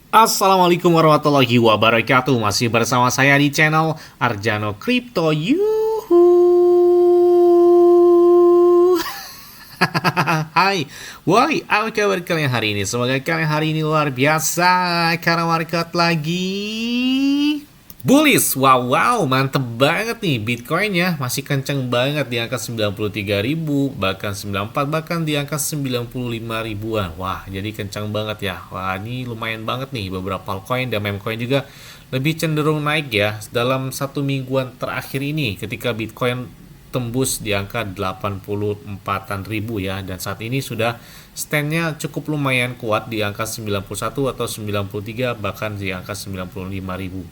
Assalamualaikum warahmatullahi wabarakatuh. Masih bersama saya di channel Arjano Crypto. Yuhu. Hai, woi, apa kabar kalian hari ini? Semoga kalian hari ini luar biasa karena market lagi bullish. Wow, wow, mantep banget nih Bitcoinnya. Masih kenceng banget di angka 93.000, bahkan 94, bahkan di angka 95 ribuan. Wah, jadi kenceng banget ya. Wah, ini lumayan banget nih. Beberapa altcoin dan meme coin juga lebih cenderung naik ya dalam satu mingguan terakhir ini ketika Bitcoin tembus di angka 84-an ribu ya, dan saat ini sudah standnya cukup lumayan kuat di angka 91 atau 93, bahkan di angka 95 ribu.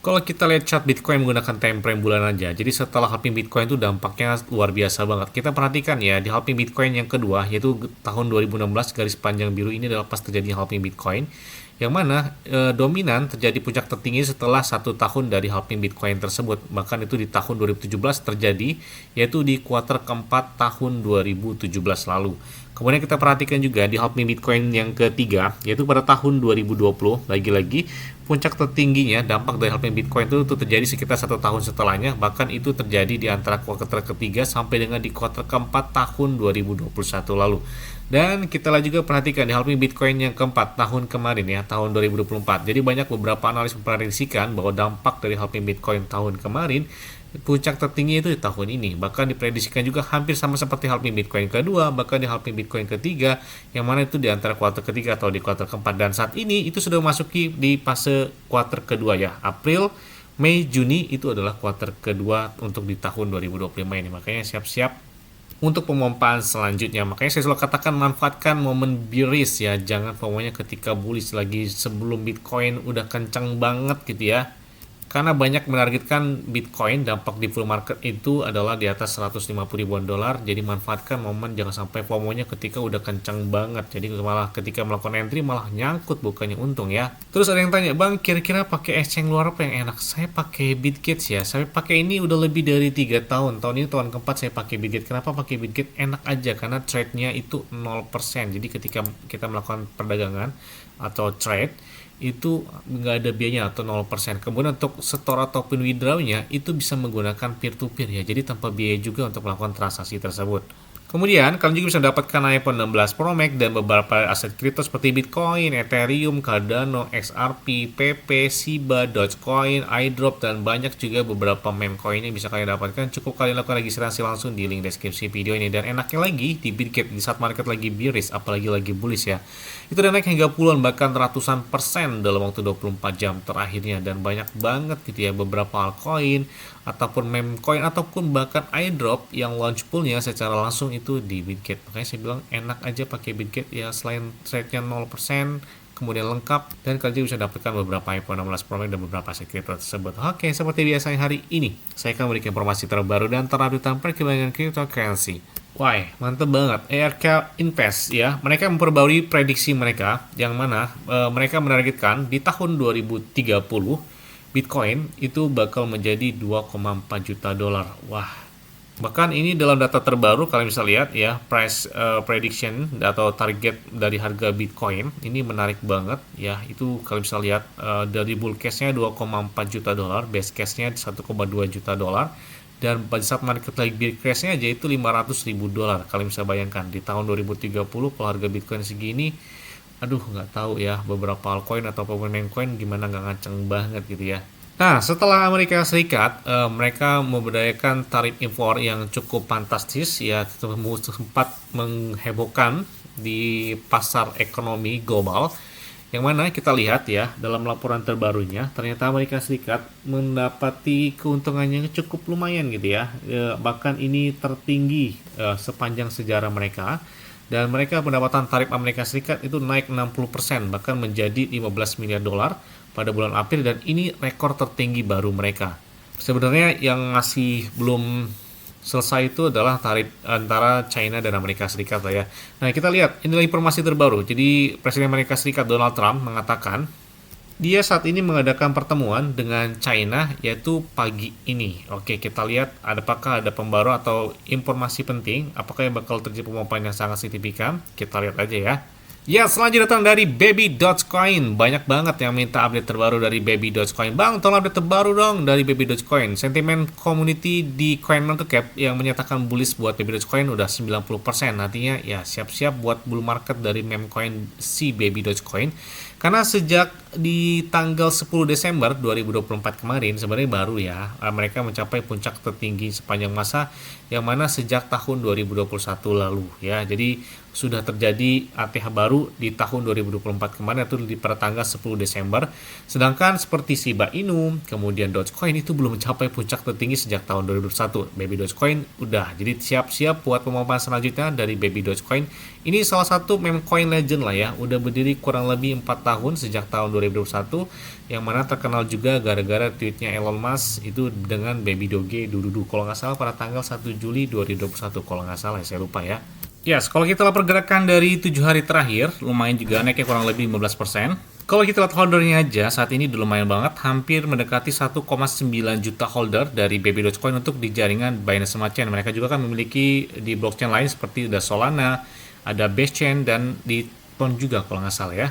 Kalau kita lihat chart Bitcoin menggunakan time frame bulan aja, jadi setelah halving Bitcoin itu dampaknya luar biasa banget. Kita perhatikan ya, di halving Bitcoin yang kedua, yaitu tahun 2016, garis panjang biru ini adalah pas terjadi halving Bitcoin, yang mana dominan terjadi puncak tertinggi setelah satu tahun dari halving Bitcoin tersebut. Bahkan itu di tahun 2017 terjadi, yaitu di kuartal keempat tahun 2017 lalu. Kemudian kita perhatikan juga di halving Bitcoin yang ketiga, yaitu pada tahun 2020, lagi-lagi puncak tertingginya dampak dari halving Bitcoin itu terjadi sekitar satu tahun setelahnya, bahkan itu terjadi di antara kuartal ketiga sampai dengan di kuartal keempat tahun 2021 lalu. Dan kita juga perhatikan di halving Bitcoin yang keempat tahun kemarin ya, tahun 2024. Jadi banyak beberapa analis memprediksikan bahwa dampak dari halving Bitcoin tahun kemarin, puncak tertinggi itu di tahun ini. Bahkan diprediksikan juga hampir sama seperti halving Bitcoin kedua, bahkan di halving Bitcoin ketiga, yang mana itu di antara kuartal ketiga atau di kuartal keempat. Dan saat ini itu sudah memasuki di fase kuartal kedua ya, April, Mei, Juni itu adalah kuartal kedua untuk di tahun 2025 ini. Makanya siap-siap untuk pemompaan selanjutnya. Makanya saya selalu katakan manfaatkan momen bearish ya, jangan FOMO-nya ketika bullish lagi sebelum Bitcoin udah kencang banget gitu ya. Karena banyak menargetkan Bitcoin, dampak di full market itu adalah di atas 150 ribuan dolar. Jadi manfaatkan momen, jangan sampai FOMO-nya ketika udah kencang banget. Jadi malah ketika melakukan entry malah nyangkut bukannya untung ya. Terus ada yang tanya, "Bang, kira-kira pakai exchange luar apa yang enak?" Saya pakai Bitget ya. Saya pakai ini udah lebih dari 3 tahun. Tahun ini tahun keempat saya pakai Bitget. Kenapa pakai Bitget? Enak aja karena trade-nya itu 0%. Jadi ketika kita melakukan perdagangan atau trade itu nggak ada biayanya atau 0%. Kemudian untuk store ataupun withdrawnya itu bisa menggunakan peer to peer ya, jadi tanpa biaya juga untuk melakukan transaksi tersebut. Kemudian kalian juga bisa dapatkan iPhone 16 Pro Max dan beberapa aset kripto seperti Bitcoin, Ethereum, Cardano, XRP, PP, Shiba, Dogecoin, iDrop, dan banyak juga beberapa meme coin yang bisa kalian dapatkan. Cukup kalian lakukan registrasi langsung di link deskripsi video ini. Dan enaknya lagi di Bitget di saat market lagi bearish, apalagi lagi bullish ya, itu udah naik hingga puluhan bahkan ratusan persen dalam waktu 24 jam terakhirnya. Dan banyak banget gitu ya beberapa altcoin ataupun meme coin ataupun bahkan iDrop yang launch poolnya secara langsung itu di Bitget. Makanya saya bilang enak aja pakai Bitget ya, selain trade-nya 0%, kemudian lengkap, dan kalian juga bisa dapatkan beberapa iPhone 16 Pro Max dan beberapa aset kripto tersebut. Oke, seperti biasanya hari ini saya akan memberikan informasi terbaru dan terupdate perkembangan cryptocurrency. Wah, mantep banget. ARK Invest ya, mereka memperbarui prediksi mereka yang mana mereka menargetkan di tahun 2030 Bitcoin itu bakal menjadi 2,4 juta dolar. Wah, bahkan ini dalam data terbaru kalian bisa lihat ya, price prediction atau target dari harga Bitcoin ini menarik banget ya. Itu kalian bisa lihat dari bull case-nya 2,4 juta dolar, base case-nya 1,2 juta dolar, dan pada saat market lagi bear crash-nya aja itu 500 ribu dolar. Kalian bisa bayangkan di tahun 2030 kalau harga Bitcoin segini, aduh nggak tahu ya beberapa altcoin atau meme coin gimana nggak ngaceng banget gitu ya. Nah, setelah Amerika Serikat, mereka memberdayakan tarif impor yang cukup fantastis ya, sempat menghebohkan di pasar ekonomi global. Yang mana kita lihat ya, dalam laporan terbarunya, ternyata Amerika Serikat mendapati keuntungan yang cukup lumayan gitu ya. Bahkan ini tertinggi sepanjang sejarah mereka. Dan mereka pendapatan tarif Amerika Serikat itu naik 60%, bahkan menjadi 15 miliar dolar pada bulan April, dan ini rekor tertinggi baru mereka. Sebenarnya yang masih belum selesai itu adalah tarif antara China dan Amerika Serikat lah ya. Nah, kita lihat inilah informasi terbaru. Jadi Presiden Amerika Serikat Donald Trump mengatakan dia saat ini mengadakan pertemuan dengan China yaitu pagi ini. Oke, kita lihat apakah ada pembaru atau informasi penting, apakah yang bakal terjadi pemompaan yang sangat signifikan. Kita lihat aja ya. Ya, selanjutnya datang dari Baby Dogecoin. Banyak banget yang minta update terbaru dari Baby Dogecoin. Bang, tolong update terbaru dong dari Baby Dogecoin. Sentimen community di CoinMarketCap yang menyatakan bullish buat Baby Dogecoin udah 90%. Artinya ya siap-siap buat bull market dari meme coin si Baby Dogecoin. Karena sejak di tanggal 10 Desember 2024 kemarin sebenarnya baru ya, mereka mencapai puncak tertinggi sepanjang masa yang mana sejak tahun 2021 lalu ya. Jadi sudah terjadi ATH baru di tahun 2024 kemarin itu pada tanggal 10 Desember. Sedangkan seperti Shiba Inu, kemudian Dogecoin itu belum mencapai puncak tertinggi sejak tahun 2021. Baby Dogecoin udah. Jadi siap-siap buat pemaparan selanjutnya dari Baby Dogecoin. Ini salah satu meme coin legend lah ya. Udah berdiri kurang lebih 4 tahun sejak tahun 2021 yang mana terkenal juga gara-gara tweetnya Elon Musk itu dengan Baby Doge Dududu kalau nggak salah pada tanggal 1 Juli 2021 kalau nggak salah saya lupa ya. Yes, kalau kita lihat pergerakan dari 7 hari terakhir, lumayan juga naiknya kurang lebih 15%. Kalau kita lihat holdernya aja, saat ini udah lumayan banget, hampir mendekati 1,9 juta holder dari Baby Dogecoin untuk di jaringan Binance Smart Chain. Mereka juga kan memiliki di blockchain lain seperti ada Solana, ada Base dan di Tron juga kalau nggak salah ya.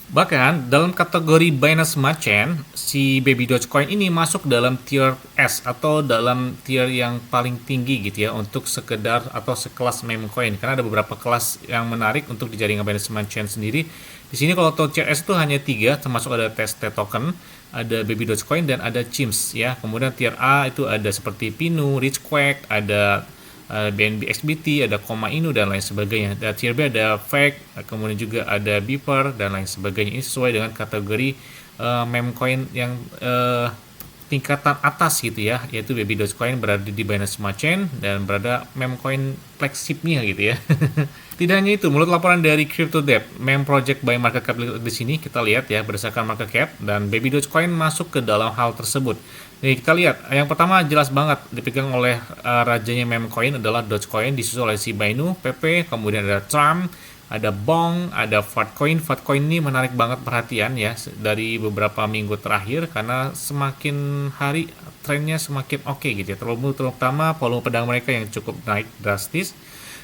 Bahkan dalam kategori Binance Smart Chain, si Baby Dogecoin ini masuk dalam tier S atau dalam tier yang paling tinggi gitu ya untuk sekedar atau sekelas meme coin karena ada beberapa kelas yang menarik untuk di jaringan Binance Smart Chain sendiri. Di sini kalau tier S itu hanya 3 termasuk ada TST token, ada Baby Dogecoin dan ada Chimps ya. Kemudian tier A itu ada seperti Pinu, Richquake, ada BNB XBT, ada Koma Inu dan lain sebagainya. Dan tier B ada Fake, kemudian juga ada Beeper dan lain sebagainya. Ini sesuai dengan kategori meme coin yang tingkatan atas gitu ya, yaitu Baby Dogecoin berada di Binance Smart Chain dan berada meme coin flagshipnya gitu ya. Tidak hanya itu, menurut laporan dari CryptoDebt, meme project by market cap di sini kita lihat ya berdasarkan market cap dan Baby Dogecoin masuk ke dalam hal tersebut. Jadi kita lihat, yang pertama jelas banget dipegang oleh rajanya meme coin adalah Dogecoin, disusul oleh Shiba Inu, PP, kemudian ada Trump, ada Bong, ada Fatcoin. Fatcoin ini menarik banget perhatian ya dari beberapa minggu terakhir karena semakin hari trennya semakin oke gitu ya. Terutama volume pedang mereka yang cukup naik drastis.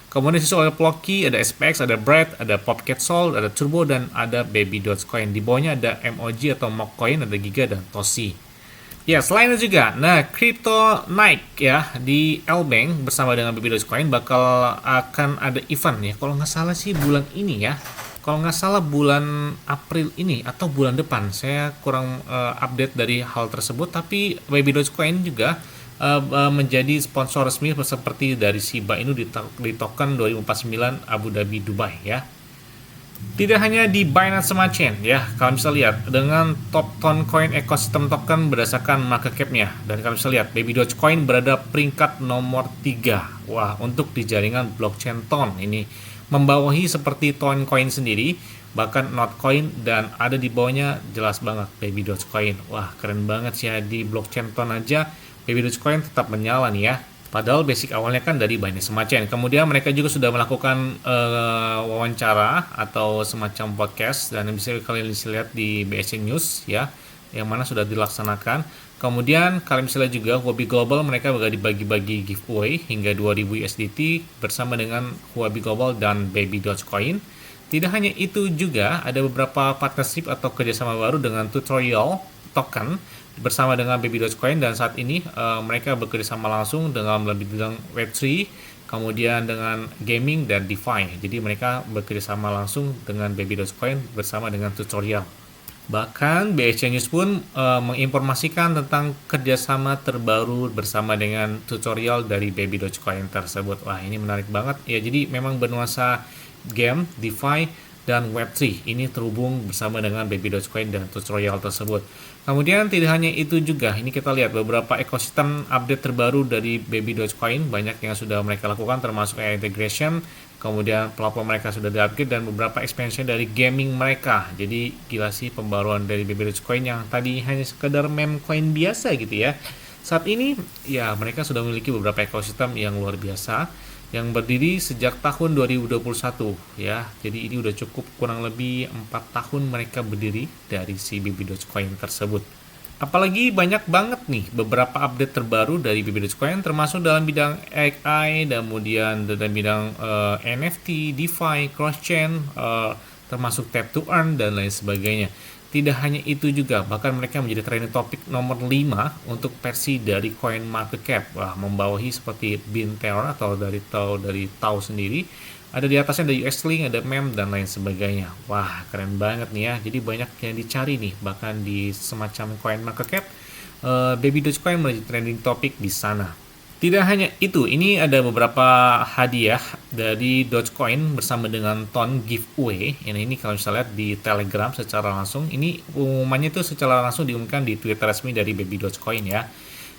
Kemudian disusul oleh Plocky, ada SPX, ada Bread, ada Popcat Soul, ada Turbo, dan ada Baby Dogecoin. Di bawahnya ada MOG atau Mockcoin, ada Giga, dan Toshi. Ya, selain itu juga, Crypto naik ya di L-Bank bersama dengan Baby Dogecoin bakal akan ada event ya. Kalau nggak salah sih bulan ini ya. Kalau nggak salah bulan April ini atau bulan depan. Saya kurang update dari hal tersebut. Tapi Baby Dogecoin juga menjadi sponsor resmi seperti dari Shiba Inu di token 2049 Abu Dhabi Dubai ya. Tidak hanya di Binance Smart Chain ya, kalian bisa lihat dengan top ton coin ekosistem token berdasarkan market cap-nya dan kalian bisa lihat Baby Dogecoin berada peringkat nomor 3. Wah, untuk di jaringan blockchain Ton ini membawahi seperti Ton Coin sendiri, bahkan Notcoin dan ada di bawahnya jelas banget Baby Dogecoin. Wah, keren banget sih ya di blockchain Ton aja Baby Dogecoin tetap menyala nih ya. Padahal basic awalnya kan dari Binance Smart Chain. Kemudian mereka juga sudah melakukan wawancara atau semacam podcast dan bisa kalian bisa lihat di BSC News ya, yang mana sudah dilaksanakan. Kemudian kalian bisa lihat juga Huobi Global mereka juga dibagi-bagi giveaway hingga 2000 USDT bersama dengan Huobi Global dan Baby Dogecoin. Tidak hanya itu juga ada beberapa partnership atau kerjasama baru dengan Tutorial Token bersama dengan Baby Dogecoin dan saat ini mereka bekerjasama langsung dengan lebih bidang Web3 kemudian dengan gaming dan DeFi. Jadi mereka bekerjasama langsung dengan Baby Dogecoin bersama dengan Tutorial. Bahkan BSC News pun menginformasikan tentang kerjasama terbaru bersama dengan Tutorial dari Baby Dogecoin tersebut. Wah, ini menarik banget ya. Jadi memang bernuansa game, DeFi dan Web3 ini terhubung bersama dengan Baby Dogecoin dan Tutorial tersebut. Kemudian tidak hanya itu juga, ini kita lihat beberapa ekosistem update terbaru dari Baby Dogecoin, banyak yang sudah mereka lakukan termasuk AI integration, kemudian platform mereka sudah di-upgrade dan beberapa expansion dari gaming mereka. Jadi gila sih pembaruan dari Baby Dogecoin yang tadi hanya sekedar meme coin biasa gitu ya. Saat ini ya mereka sudah memiliki beberapa ekosistem yang luar biasa yang berdiri sejak tahun 2021 ya. Jadi ini udah cukup kurang lebih 4 tahun mereka berdiri dari si Baby Dogecoin tersebut. Apalagi banyak banget nih beberapa update terbaru dari BB Dogecoin termasuk dalam bidang AI, kemudian dalam bidang NFT, DeFi, cross-chain, termasuk tap to earn dan lain sebagainya. Tidak hanya itu juga, bahkan mereka menjadi trending topik nomor 5 untuk versi dari coin market cap. Wah, membawahi seperti Binter atau dari Tau sendiri. Ada di atasnya ada US Link, ada MEM, dan lain sebagainya. Wah, keren banget nih ya. Jadi banyak yang dicari nih, bahkan di semacam coin market cap, Baby Dogecoin menjadi trending topik di sana. Tidak hanya itu, ini ada beberapa hadiah dari Dogecoin bersama dengan ton giveaway. Ini kalau bisa lihat di Telegram secara langsung. Ini pengumumannya itu secara langsung diumumkan di Twitter resmi dari Baby Dogecoin ya.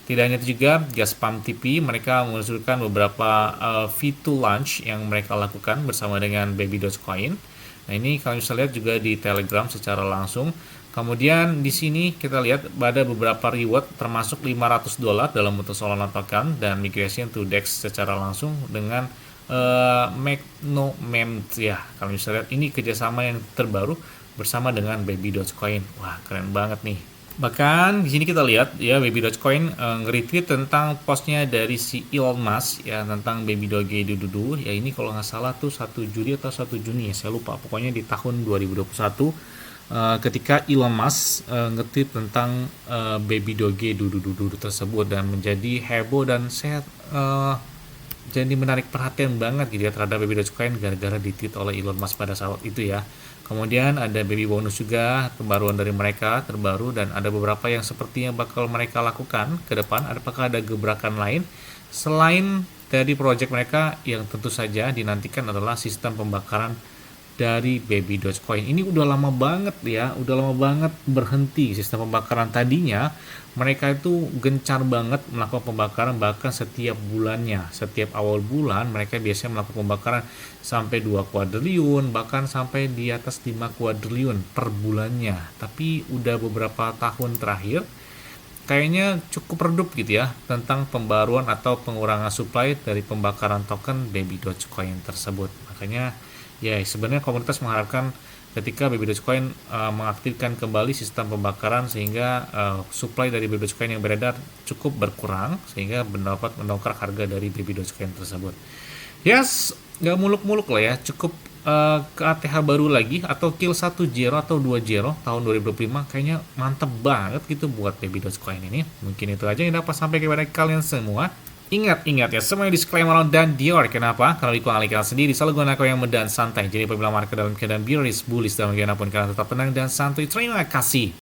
Tidak hanya itu juga, Gaspam TV mereka meluncurkan beberapa V2 launch yang mereka lakukan bersama dengan Baby Dogecoin. Nah, ini kalau bisa lihat juga di Telegram secara langsung. Kemudian di sini kita lihat ada beberapa reward termasuk $500 dalam bentuk Solana token dan migration to DEX secara langsung dengan Mem ya. Kalau bisa lihat ini kerjasama yang terbaru bersama dengan Baby Dogecoin. Wah, keren banget nih. Bahkan di sini kita lihat ya Baby Dogecoin nge-retweet tentang postnya dari si Elon Musk ya tentang Baby Doge Dududu ya. Ini kalau nggak salah tuh 1 Juli atau 1 Juni ya, saya lupa, pokoknya di tahun 2021 ketika Elon Musk nge-tweet tentang Baby Doge Dududu tersebut dan menjadi heboh dan saya jadi menarik perhatian banget gitu ya terhadap Baby Dogecoin gara-gara di-tweet oleh Elon Musk pada saat itu ya. Kemudian ada baby bonus juga pembaruan dari mereka terbaru dan ada beberapa yang sepertinya bakal mereka lakukan ke depan. Apakah ada gebrakan lain selain dari project mereka yang tentu saja dinantikan adalah sistem pembakaran dari Baby Dogecoin. Ini udah lama banget ya, udah lama banget berhenti sistem pembakaran. Tadinya mereka itu gencar banget melakukan pembakaran bahkan setiap bulannya. Setiap awal bulan mereka biasanya melakukan pembakaran sampai 2 kuadriliun, bahkan sampai di atas 5 kuadriliun per bulannya. Tapi udah beberapa tahun terakhir kayaknya cukup redup gitu ya tentang pembaruan atau pengurangan supply dari pembakaran token Baby Dogecoin tersebut. Makanya ya sebenarnya komunitas mengharapkan ketika Baby Dogecoin mengaktifkan kembali sistem pembakaran sehingga supply dari Baby Dogecoin yang beredar cukup berkurang sehingga dapat mendongkrak harga dari Baby Dogecoin tersebut. Yes, nggak muluk-muluk lah ya, cukup ke ATH baru lagi atau kill 1 zero atau 2 zero tahun 2025 kayaknya mantep banget gitu buat Baby Dogecoin ini. Mungkin itu aja yang dapat sampai kepada kalian semua. Ingat ya, semuanya disclaimer dan Dior. Kenapa? Karena di kalian sendiri selalu gunakan yang mudah dan santai. Jadi apabila market dalam keadaan bearish, bullish, dalam keadaan pun kalian tetap tenang dan santai. Terima kasih.